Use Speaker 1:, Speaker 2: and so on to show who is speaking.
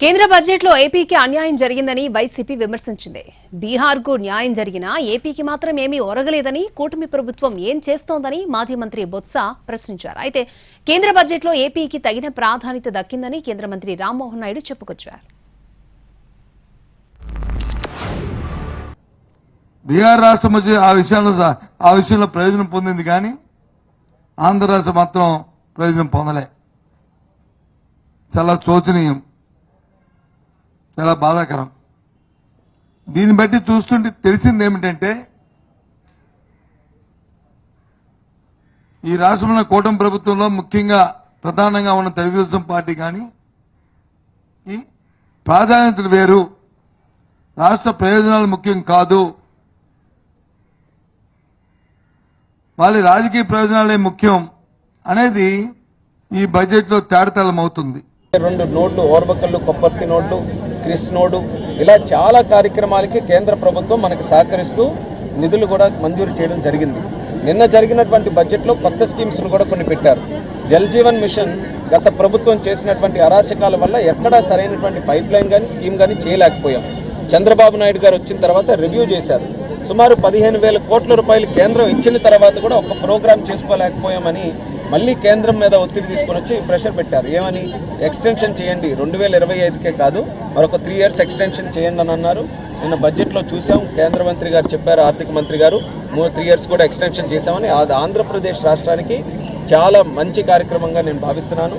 Speaker 1: కేంద్ర బడ్జెట్లో ఏపీకి అన్యాయం జరిగిందని వైసీపీ విమర్శించింది. బీహార్కు న్యాయం జరిగినా ఏపీకి మాత్రం ఏమీ ఒరగలేదని, కూటమి ప్రభుత్వం ఏం చేస్తోందని మాజీ మంత్రి బొత్స ప్రశ్నించారు. అయితే కేంద్ర బడ్జెట్లో ఏపీకి తగిన ప్రాధాన్యత దక్కిందని కేంద్ర మంత్రి రామ్మోహన్ నాయుడు చెప్పుకొచ్చారు.
Speaker 2: బీహార్ రాష్ట్రం వచ్చి ఆ విషయంలో ప్రయోజనం పొందింది, కానీ ఆంధ్ర రాష్ట్రం మాత్రం ప్రయోజనం పొందలే. చాలా శోచనీయం, చాలా బాధాకరం. దీన్ని బట్టి చూస్తుంటే తెలిసింది ఏమిటంటే, ఈ రాష్ట్రంలో కూటమి ప్రభుత్వంలో ముఖ్యంగా ప్రధానంగా ఉన్న తెలుగుదేశం పార్టీ కానీ ఈ ప్రాధాన్యతలు వేరు, రాష్ట్ర ప్రయోజనాలు ముఖ్యం కాదు, వాళ్ళ రాజకీయ ప్రయోజనాలే ముఖ్యం అనేది ఈ బడ్జెట్లో తేటతెల్లం అవుతుంది.
Speaker 3: 2 నోట్లు, ఓర్వకల్లు, కొప్పర్తి నోట్లు, క్రిస్ నోటు, ఇలా చాలా కార్యక్రమాలకి కేంద్ర ప్రభుత్వం మనకు సహకరిస్తూ నిధులు కూడా మంజూరు చేయడం జరిగింది. నిన్న జరిగినటువంటి బడ్జెట్లో కొత్త స్కీమ్స్ను కూడా కొన్ని పెట్టారు. జల్ జీవన్ మిషన్ గత ప్రభుత్వం చేసినటువంటి అరాచకాల వల్ల ఎక్కడా సరైనటువంటి పైప్ లైన్ కానీ స్కీమ్ కానీ చేయలేకపోయాం. చంద్రబాబు నాయుడు గారు వచ్చిన తర్వాత రివ్యూ చేశారు. సుమారు 15,000 కోట్ల రూపాయలు కేంద్రం ఇచ్చిన తర్వాత కూడా ఒక ప్రోగ్రామ్ చేసుకోలేకపోయామని మళ్ళీ కేంద్రం మీద ఒత్తిడి తీసుకొని వచ్చి ప్రెషర్ పెట్టారు. ఏమని? ఎక్స్టెన్షన్ చేయండి, 2025కే కాదు మరొక 3 years ఎక్స్టెన్షన్ చేయండి అని అన్నారు. నిన్న బడ్జెట్లో చూసాం, కేంద్ర మంత్రి గారు చెప్పారు, ఆర్థిక మంత్రి గారు 3 years కూడా ఎక్స్టెన్షన్ చేశామని. అది ఆంధ్రప్రదేశ్ రాష్ట్రానికి చాలా మంచి కార్యక్రమంగా నేను భావిస్తున్నాను.